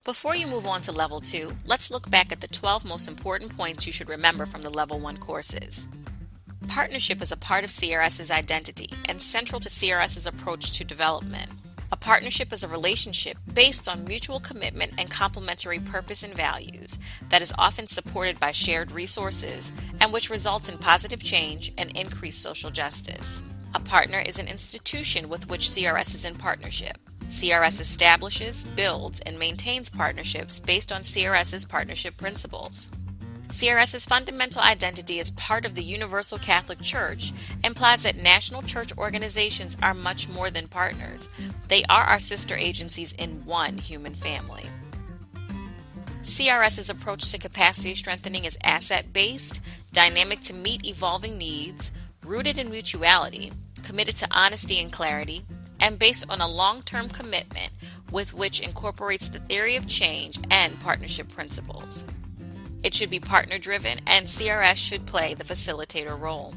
Before you move on to Level 2, let's look back at the 12 most important points you should remember from the Level 1 courses. Partnership is a part of CRS's identity and central to CRS's approach to development. A partnership is a relationship based on mutual commitment and complementary purpose and values that is often supported by shared resources and which results in positive change and increased social justice. A partner is an institution with which CRS is in partnership. CRS establishes, builds, and maintains partnerships based on CRS's partnership principles. CRS's fundamental identity as part of the Universal Catholic Church implies that national church organizations are much more than partners. They are our sister agencies in one human family. CRS's approach to capacity strengthening is asset-based, dynamic to meet evolving needs, rooted in mutuality, committed to honesty and clarity, and based on a long-term commitment with which incorporates the theory of change and partnership principles. It should be partner-driven, and CRS should play the facilitator role.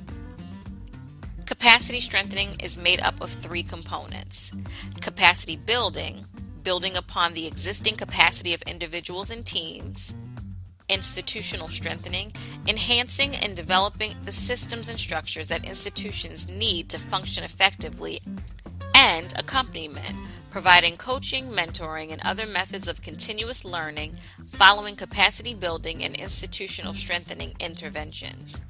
Capacity strengthening is made up of three components. Capacity building, building upon the existing capacity of individuals and teams. Institutional strengthening, enhancing and developing the systems and structures that institutions need to function effectively. And accompaniment, providing coaching, mentoring, and other methods of continuous learning following capacity building and institutional strengthening interventions.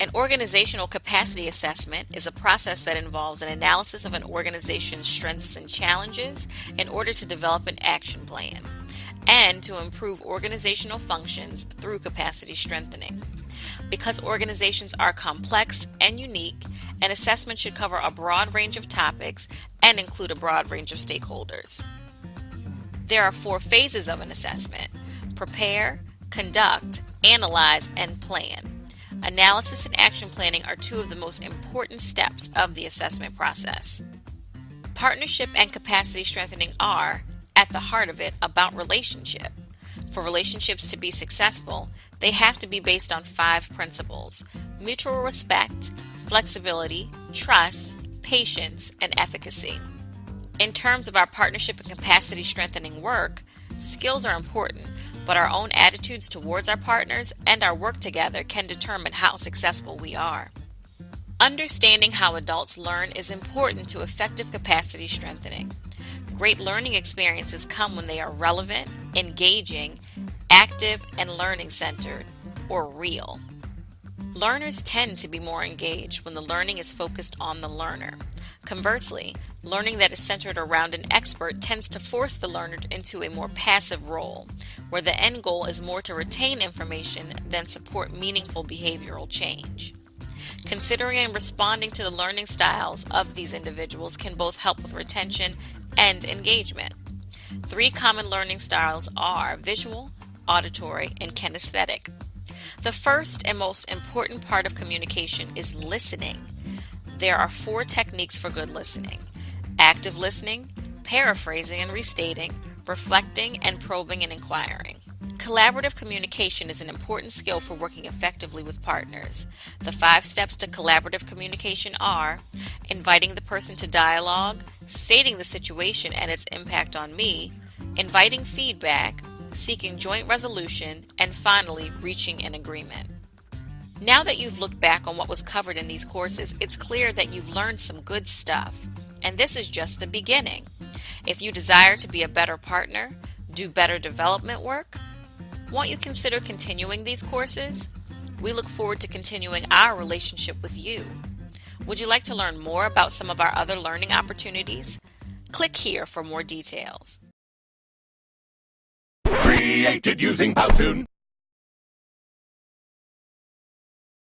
An organizational capacity assessment is a process that involves an analysis of an organization's strengths and challenges in order to develop an action plan and to improve organizational functions through capacity strengthening. Because organizations are complex and unique, an assessment should cover a broad range of topics and include a broad range of stakeholders. There are 4 phases of an assessment: prepare, conduct, analyze, and plan. Analysis and action planning are 2 of the most important steps of the assessment process. Partnership and capacity strengthening are, at the heart of it, about relationship. For relationships to be successful, they have to be based on 5 principles: mutual respect, flexibility, trust, patience, and efficacy. In terms of our partnership and capacity strengthening work, skills are important, but our own attitudes towards our partners and our work together can determine how successful we are. Understanding how adults learn is important to effective capacity strengthening. Great learning experiences come when they are relevant, engaging, active, and learning-centered, or real. Learners tend to be more engaged when the learning is focused on the learner. Conversely, learning that is centered around an expert tends to force the learner into a more passive role, where the end goal is more to retain information than support meaningful behavioral change. Considering and responding to the learning styles of these individuals can both help with retention and engagement. 3 common learning styles are visual, auditory, and kinesthetic. The first and most important part of communication is listening. There are 4 techniques for good listening: active listening, paraphrasing and restating, reflecting, and probing and inquiring. Collaborative communication is an important skill for working effectively with partners. The 5 steps to collaborative communication are inviting the person to dialogue, stating the situation and its impact on me, inviting feedback, seeking joint resolution, and finally, reaching an agreement. Now that you've looked back on what was covered in these courses, it's clear that you've learned some good stuff, and this is just the beginning. If you desire to be a better partner, do better development work, won't you consider continuing these courses? We look forward to continuing our relationship with you. Would you like to learn more about some of our other learning opportunities? Click here for more details. Created using Powtoon.